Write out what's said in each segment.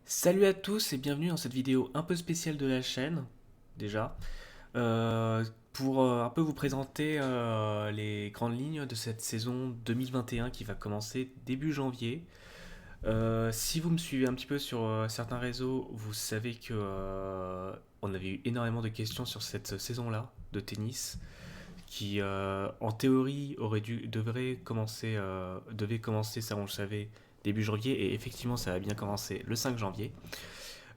Salut à tous et bienvenue dans cette vidéo un peu spéciale de la chaîne, déjà, euh, pour un peu vous présenter les grandes lignes de cette saison 2021 qui va commencer début janvier. Si vous me suivez un petit peu sur certains réseaux, vous savez que on avait eu énormément de questions sur cette saison-là de tennis, qui en théorie devait commencer, ça on le savait, début janvier, et effectivement ça a bien commencé le 5 janvier.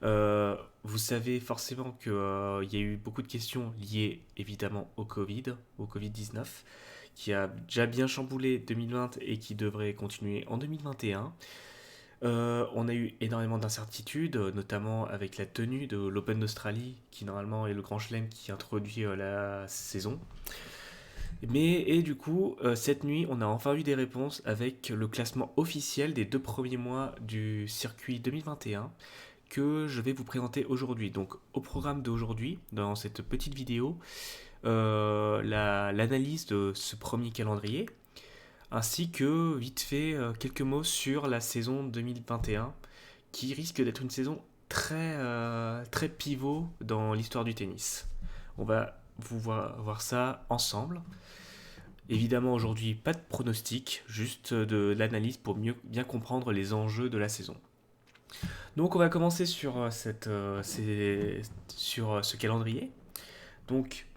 Vous savez forcément qu'il y a eu beaucoup de questions liées évidemment au Covid-19, qui a déjà bien chamboulé 2020 et qui devrait continuer en 2021. On a eu énormément d'incertitudes, notamment avec la tenue de l'Open d'Australie, qui normalement est le grand chelem qui introduit la saison. Et du coup, cette nuit, on a enfin eu des réponses avec le classement officiel des 2 premiers mois du circuit 2021 que je vais vous présenter aujourd'hui. Donc au programme d'aujourd'hui, dans cette petite vidéo, l'analyse de ce premier calendrier, ainsi que vite fait quelques mots sur la saison 2021, qui risque d'être une saison très pivot dans l'histoire du tennis. On va voir ça ensemble. Évidemment aujourd'hui pas de pronostic, juste de l'analyse pour mieux bien comprendre les enjeux de la saison. Donc on va commencer sur, ce calendrier. Donc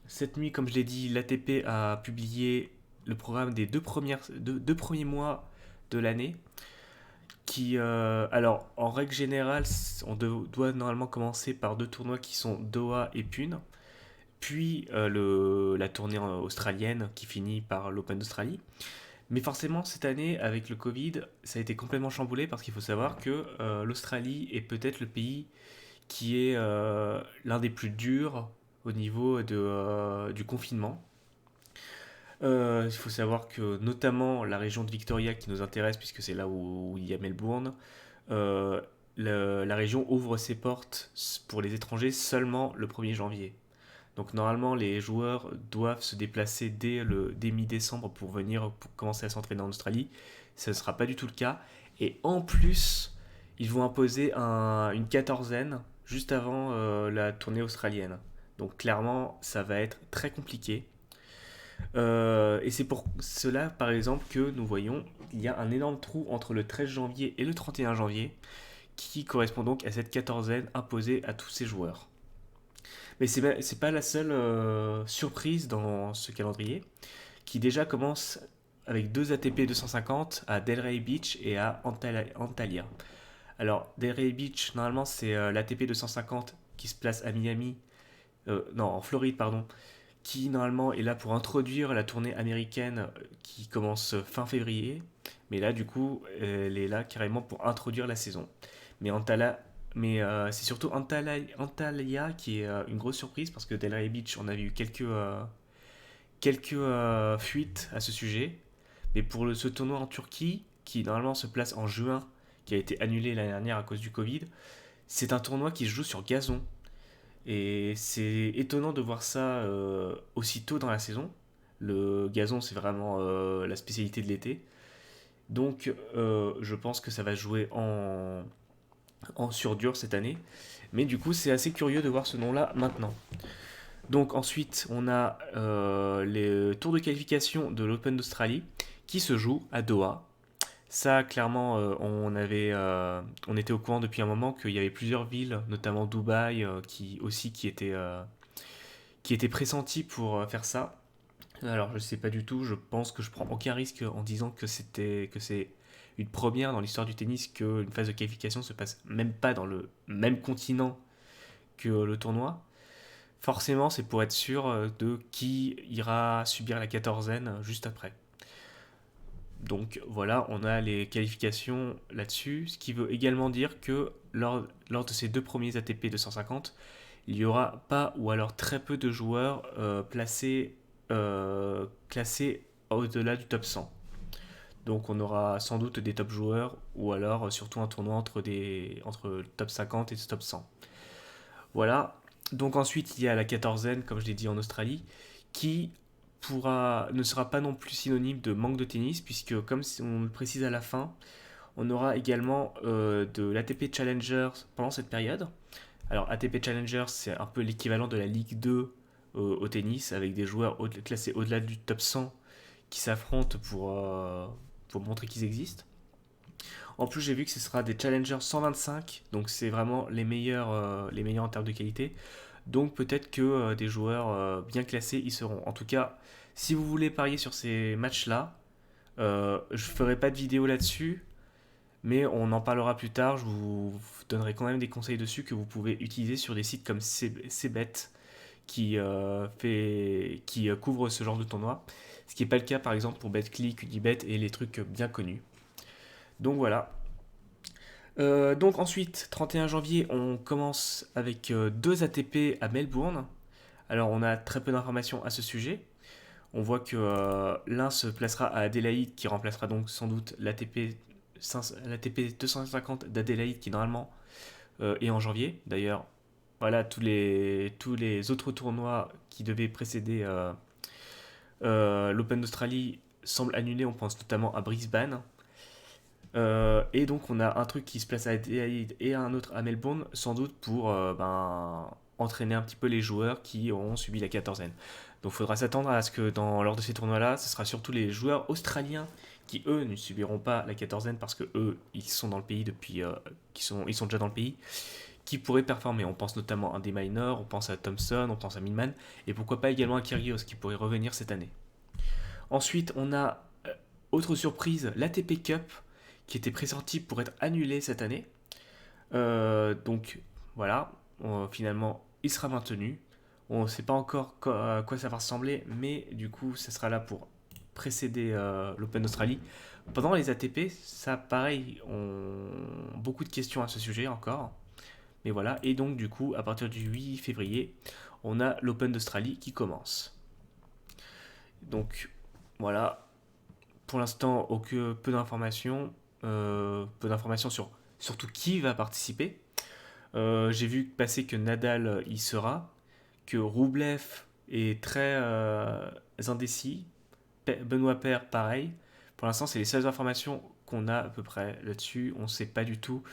cette nuit, comme je l'ai dit, l'ATP a publié le programme des deux premiers mois de l'année. Alors en règle générale, doit normalement commencer par deux tournois qui sont Doha et Pune, puis la tournée australienne qui finit par l'Open d'Australie. Mais forcément, cette année, avec le Covid, ça a été complètement chamboulé parce qu'il faut savoir que l'Australie est peut-être le pays qui est l'un des plus durs au niveau du confinement. Il faut savoir que notamment la région de Victoria qui nous intéresse, puisque c'est là où il y a Melbourne, euh, la région ouvre ses portes pour les étrangers seulement le 1er janvier. Donc normalement, les joueurs doivent se déplacer dès mi-décembre pour commencer à s'entraîner en Australie. Ce ne sera pas du tout le cas. Et en plus, ils vont imposer une quatorzaine juste avant la tournée australienne. Donc clairement, ça va être très compliqué. Et c'est pour cela, par exemple, que nous voyons qu'il y a un énorme trou entre le 13 janvier et le 31 janvier, qui correspond donc à cette quatorzaine imposée à tous ces joueurs. Mais c'est pas la seule surprise dans ce calendrier, qui déjà commence avec deux ATP 250 à Delray Beach et à Antalya. Alors, Delray Beach, normalement, c'est l'ATP 250 qui se place à Miami, non, en Floride, pardon, qui normalement est là pour introduire la tournée américaine qui commence fin février. Mais là, du coup, elle est là carrément pour introduire la saison. Mais c'est surtout Antalya qui est une grosse surprise parce que Delray Beach, on avait eu quelques fuites à ce sujet. Mais pour ce tournoi en Turquie, qui normalement se place en juin, qui a été annulé l'année dernière à cause du Covid, c'est un tournoi qui se joue sur gazon. Et c'est étonnant de voir ça aussitôt dans la saison. Le gazon, c'est vraiment la spécialité de l'été. Donc, je pense que ça va jouer en sur-dur cette année. Mais du coup, c'est assez curieux de voir ce nom-là maintenant. Donc, ensuite, on a les tours de qualification de l'Open d'Australie qui se joue à Doha. Ça, clairement, on était au courant depuis un moment qu'il y avait plusieurs villes, notamment Dubaï, qui étaient pressenties pour faire ça. Alors, je sais pas du tout. Je pense que je prends aucun risque en disant que c'est une première dans l'histoire du tennis qu'une phase de qualification se passe même pas dans le même continent que le tournoi. Forcément, c'est pour être sûr de qui ira subir la quatorzaine juste après. Donc voilà, on a les qualifications là-dessus, ce qui veut également dire que lors de ces deux premiers ATP 250, il n'y aura pas ou alors très peu de joueurs classés au-delà du top 100. Donc on aura sans doute des top joueurs ou alors surtout un tournoi entre le top 50 et le top 100. Voilà. Donc ensuite il y a la quatorzaine, comme je l'ai dit en Australie, qui ne sera pas non plus synonyme de manque de tennis, puisque comme on le précise à la fin, On aura également de l'ATP Challenger pendant cette période. Alors ATP Challenger, c'est un peu l'équivalent de la Ligue 2 au tennis, avec des joueurs classés au-delà du top 100 qui s'affrontent pour montrer qu'ils existent. En plus, j'ai vu que ce sera des Challenger 125, donc c'est vraiment les meilleurs en termes de qualité. Donc peut-être que des joueurs bien classés y seront. En tout cas, si vous voulez parier sur ces matchs-là, je ferai pas de vidéo là-dessus, mais on en parlera plus tard. Je vous donnerai quand même des conseils dessus que vous pouvez utiliser sur des sites comme CBet qui couvre ce genre de tournoi. Ce qui n'est pas le cas par exemple pour BetClick, Unibet et les trucs bien connus. Donc voilà. Donc ensuite, 31 janvier, on commence avec deux ATP à Melbourne. Alors on a très peu d'informations à ce sujet. On voit que l'un se placera à Adélaïde, qui remplacera donc sans doute l'ATP 250 d'Adélaïde, qui normalement est en janvier. D'ailleurs, voilà, tous les autres tournois qui devaient précéder l'Open d'Australie semblent annulés. On pense notamment à Brisbane. Et donc on a un truc qui se place à Adelaide et un autre à Melbourne, sans doute pour entraîner un petit peu les joueurs qui auront subi la quatorzaine. Donc il faudra s'attendre à ce que lors de ces tournois-là, ce sera surtout les joueurs australiens qui eux ne subiront pas la quatorzaine parce que eux ils sont dans le pays depuis, ils sont déjà dans le pays, qui pourraient performer. On pense notamment à des Minor, on pense à Thompson, on pense à Millman et pourquoi pas également à Kyrgios qui pourrait revenir cette année. Ensuite on a autre surprise, l'ATP Cup qui était pressenti pour être annulé cette année. Donc voilà, finalement il sera maintenu. On ne sait pas encore à quoi ça va ressembler, mais du coup ça sera là pour précéder l'Open d'Australie. Pendant les ATP, ça pareil, beaucoup de questions à ce sujet encore. Mais voilà, et donc du coup, à partir du 8 février, on a l'Open d'Australie qui commence. Donc voilà, pour l'instant, peu d'informations sur surtout qui va participer. J'ai vu passer que Nadal y sera, que Roublev est très indécis, Benoît Paire pareil. Pour l'instant, c'est les seules informations qu'on a à peu près là-dessus. On ne sait pas du tout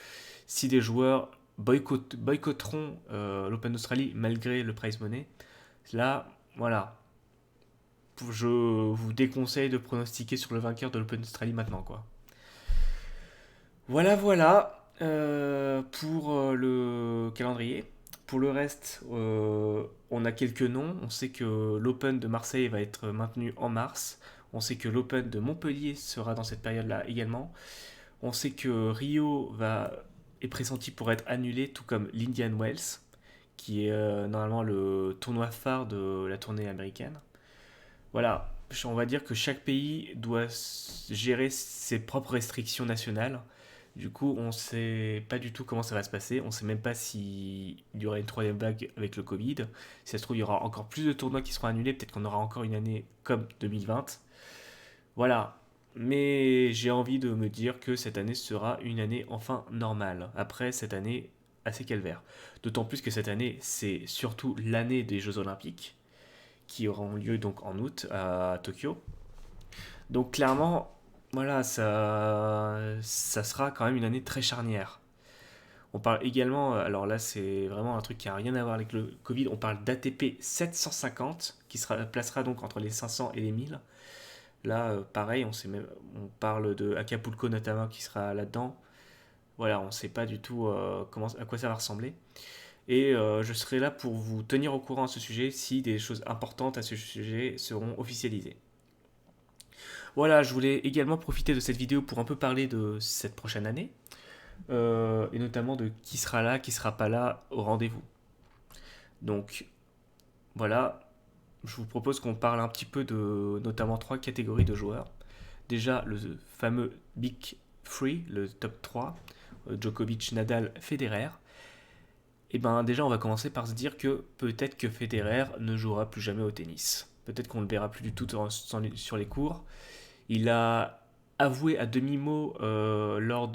si des joueurs boycotteront l'Open d'Australie malgré le prize money. Là, voilà, je vous déconseille de pronostiquer sur le vainqueur de l'Open d'Australie maintenant, quoi. Voilà, voilà pour le calendrier. Pour le reste, on a quelques noms. On sait que l'Open de Marseille va être maintenu en mars. On sait que l'Open de Montpellier sera dans cette période-là également. On sait que est pressenti pour être annulé, tout comme l'Indian Wells, qui est normalement le tournoi phare de la tournée américaine. Voilà, on va dire que chaque pays doit gérer ses propres restrictions nationales. Du coup, on ne sait pas du tout comment ça va se passer. On ne sait même pas s'il y aura une troisième vague avec le Covid. Si ça se trouve, il y aura encore plus de tournois qui seront annulés. Peut-être qu'on aura encore une année comme 2020. Voilà. Mais j'ai envie de me dire que cette année sera une année enfin normale. Après cette année assez calvaire. D'autant plus que cette année, c'est surtout l'année des Jeux Olympiques qui auront lieu donc en août à Tokyo. Donc clairement, voilà, ça sera quand même une année très charnière. On parle également, alors là c'est vraiment un truc qui n'a rien à voir avec le Covid, on parle d'ATP 750 qui placera donc entre les 500 et les 1000. Là, pareil, on parle de Acapulco notamment qui sera là-dedans. Voilà, on ne sait pas du tout à quoi ça va ressembler. Et je serai là pour vous tenir au courant à ce sujet si des choses importantes à ce sujet seront officialisées. Voilà, je voulais également profiter de cette vidéo pour un peu parler de cette prochaine année, et notamment de qui sera là, qui sera pas là au rendez-vous. Donc voilà, je vous propose qu'on parle un petit peu de notamment trois catégories de joueurs. Déjà le fameux Big Three, le top 3, Djokovic, Nadal, Federer. Et ben déjà on va commencer par se dire que peut-être que Federer ne jouera plus jamais au tennis. Peut-être qu'on ne le verra plus du tout sur les cours. Il a avoué à demi-mot lors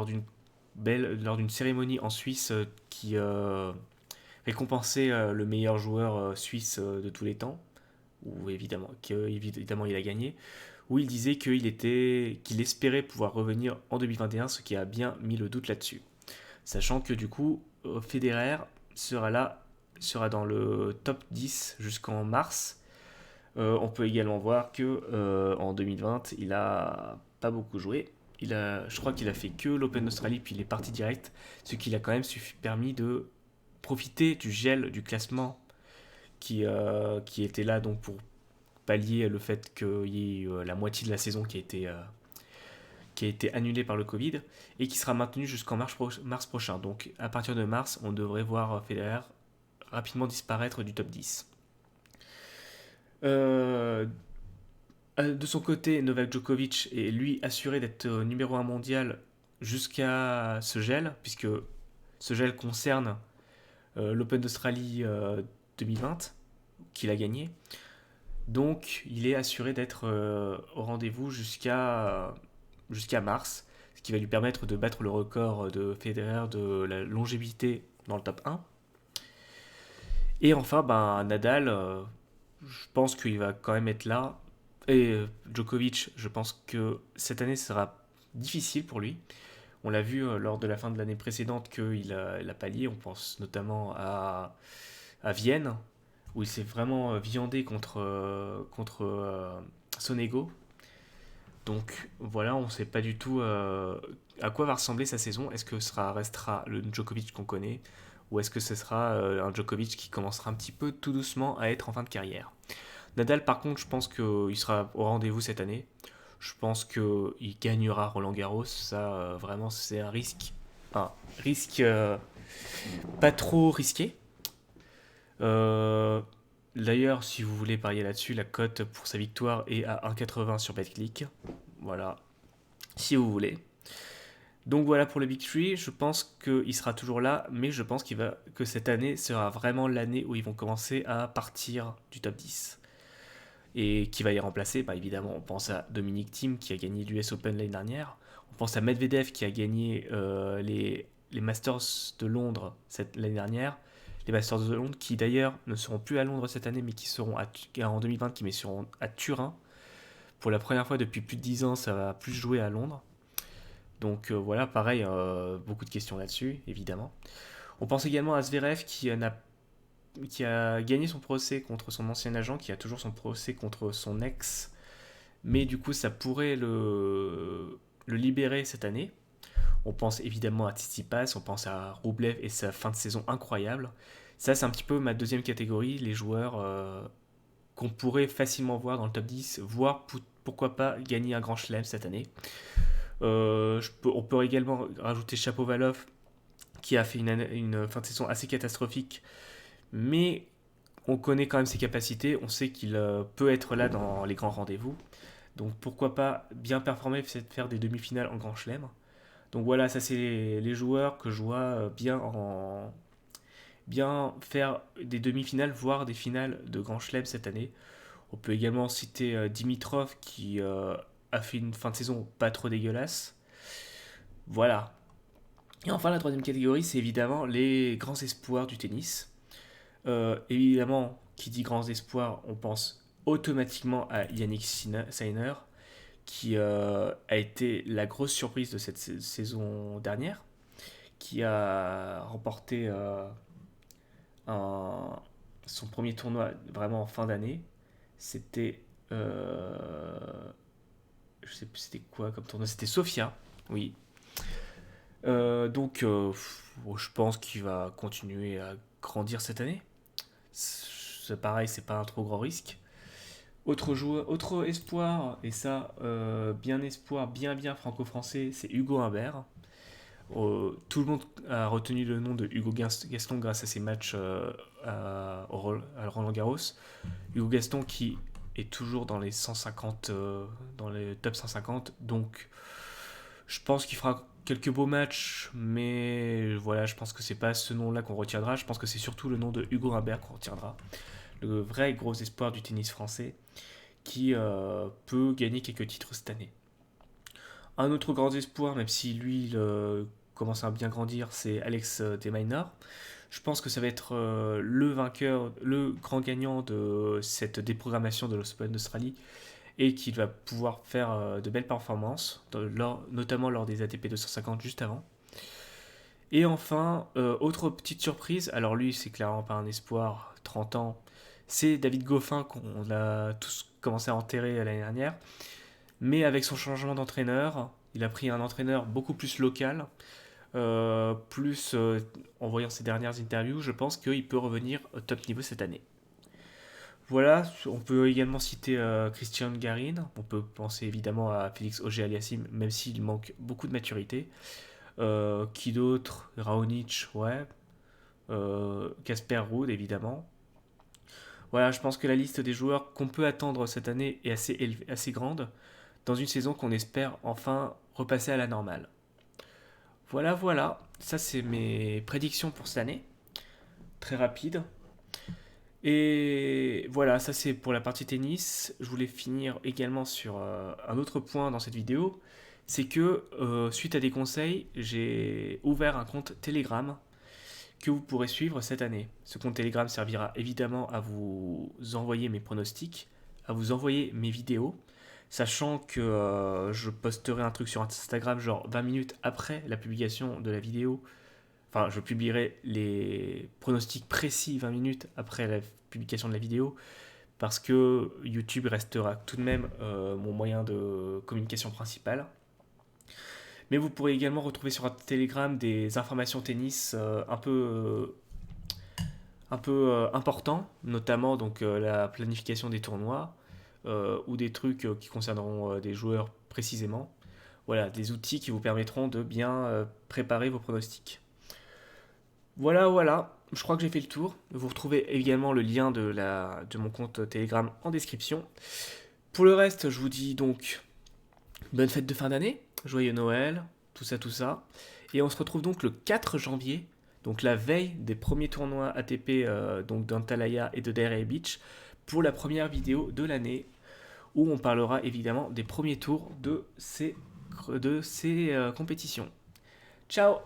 d'une cérémonie en Suisse qui récompensait le meilleur joueur suisse de tous les temps, où évidemment il a gagné, où il disait qu'il espérait pouvoir revenir en 2021, ce qui a bien mis le doute là-dessus. Sachant que du coup, Federer sera dans le top 10 jusqu'en mars. On peut également voir que en 2020, il a pas beaucoup joué. Je crois qu'il a fait que l'Open d'Australie puis il est parti direct, ce qui l'a quand même permis de profiter du gel du classement qui était là donc pour pallier le fait qu'il y ait la moitié de la saison qui a été annulée par le Covid et qui sera maintenue jusqu'en mars prochain. Donc à partir de mars, on devrait voir Federer rapidement disparaître du top 10. De son côté, Novak Djokovic est lui assuré d'être numéro 1 mondial jusqu'à ce gel, puisque ce gel concerne l'Open d'Australie 2020, qu'il a gagné. Donc il est assuré d'être au rendez-vous jusqu'à mars, ce qui va lui permettre de battre le record de Federer de la longévité dans le top 1. Et enfin, Nadal, je pense qu'il va quand même être là. Et Djokovic, je pense que cette année sera difficile pour lui. On l'a vu lors de la fin de l'année précédente qu'il a pallié. On pense notamment à Vienne, où il s'est vraiment viandé contre Sonego. Donc voilà, on ne sait pas du tout à quoi va ressembler sa saison. Est-ce que restera le Djokovic qu'on connaît ou est-ce que ce sera un Djokovic qui commencera un petit peu tout doucement à être en fin de carrière. Nadal, par contre, je pense qu'il sera au rendez-vous cette année. Je pense qu'il gagnera Roland Garros. Ça, vraiment, c'est un risque. Un risque pas trop risqué. Euh, D'ailleurs, si vous voulez parier là-dessus, la cote pour sa victoire est à 1,80 sur BetClick. Voilà, si vous voulez. Donc voilà pour le Big Three, je pense qu'il sera toujours là, mais je pense que cette année sera vraiment l'année où ils vont commencer à partir du top 10. Et qui va y remplacer, évidemment, on pense à Dominic Thiem qui a gagné l'US Open l'année dernière, on pense à Medvedev qui a gagné les Masters de Londres l'année dernière, les Masters de Londres qui d'ailleurs ne seront plus à Londres cette année, mais qui seront en 2020, qui seront à Turin. Pour la première fois depuis plus de 10 ans, ça va plus jouer à Londres. Donc voilà, pareil, beaucoup de questions là-dessus, évidemment. On pense également à Zverev qui a gagné son procès contre son ancien agent, qui a toujours son procès contre son ex, mais du coup ça pourrait le libérer cette année. On pense évidemment à Tsitsipas, on pense à Rublev et sa fin de saison incroyable. Ça c'est un petit peu ma deuxième catégorie, les joueurs qu'on pourrait facilement voir dans le top 10, voire pourquoi pas gagner un grand chelem cette année. On peut également rajouter Shapovalov qui a fait une fin de saison assez catastrophique, mais on connaît quand même ses capacités, on sait qu'il peut être là dans les grands rendez-vous. Donc pourquoi pas bien performer, faire des demi-finales en Grand Chelem. Donc voilà, ça c'est les joueurs que je vois bien faire des demi-finales, voire des finales de Grand Chelem cette année. On peut également citer Dimitrov qui a fait une fin de saison pas trop dégueulasse. Voilà. Et enfin, la troisième catégorie, c'est évidemment les grands espoirs du tennis. Évidemment, qui dit grands espoirs, on pense automatiquement à Yannick Sinner, qui a été la grosse surprise de cette saison dernière, qui a remporté son premier tournoi vraiment en fin d'année. C'était. Je sais plus c'était quoi comme tournoi. C'était Sofia, oui. Donc, je pense qu'il va continuer à grandir cette année. C'est pareil, c'est pas un trop grand risque. Autre espoir, et ça, bien espoir, bien franco-français, c'est Hugo Humbert. Tout le monde a retenu le nom de Hugo Gaston grâce à ses matchs à Roland Garros. Hugo Gaston qui est toujours dans les 150, dans les top 150, donc je pense qu'il fera quelques beaux matchs, mais voilà, je pense que c'est pas ce nom-là qu'on retiendra. Je pense que c'est surtout le nom de Hugo Humbert qu'on retiendra. Le vrai gros espoir du tennis français qui peut gagner quelques titres cette année. Un autre grand espoir, même si lui commence à bien grandir, c'est Alex de Minaur. Je pense que ça va être le vainqueur, le grand gagnant de cette déprogrammation de l'Open d'Australie et qu'il va pouvoir faire de belles performances, notamment lors des ATP 250 juste avant. Et enfin, autre petite surprise, alors lui c'est clairement pas un espoir, 30 ans, c'est David Goffin qu'on a tous commencé à enterrer l'année dernière, mais avec son changement d'entraîneur, il a pris un entraîneur beaucoup plus local, en voyant ses dernières interviews, je pense qu'il peut revenir au top niveau cette année. Voilà, on peut également citer Christian Garin, on peut penser évidemment à Félix Auger-Aliassime, même s'il manque beaucoup de maturité. Qui d'autre? Raonic, ouais. Casper Ruud, évidemment. Voilà, je pense que la liste des joueurs qu'on peut attendre cette année est assez grande, dans une saison qu'on espère enfin repasser à la normale. Voilà, voilà, ça c'est mes prédictions pour cette année, très rapide. Et voilà, ça c'est pour la partie tennis. Je voulais finir également sur un autre point dans cette vidéo, c'est que suite à des conseils, j'ai ouvert un compte Telegram que vous pourrez suivre cette année. Ce compte Telegram servira évidemment à vous envoyer mes pronostics, à vous envoyer mes vidéos, sachant que je posterai un truc sur Instagram genre 20 minutes après la publication de la vidéo. Enfin, je publierai les pronostics précis 20 minutes après la publication de la vidéo, parce que YouTube restera tout de même mon moyen de communication principal. Mais vous pourrez également retrouver sur Telegram des informations tennis un peu importants, notamment donc, la planification des tournois ou des trucs qui concerneront des joueurs précisément. Voilà, des outils qui vous permettront de bien préparer vos pronostics. Voilà, voilà, je crois que j'ai fait le tour. Vous retrouvez également le lien de mon compte Telegram en description. Pour le reste, je vous dis donc bonne fête de fin d'année, joyeux Noël, tout ça, tout ça. Et on se retrouve donc le 4 janvier, donc la veille des premiers tournois ATP donc d'Antalya et de Delray Beach, pour la première vidéo de l'année, où on parlera évidemment des premiers tours de ces compétitions. Ciao!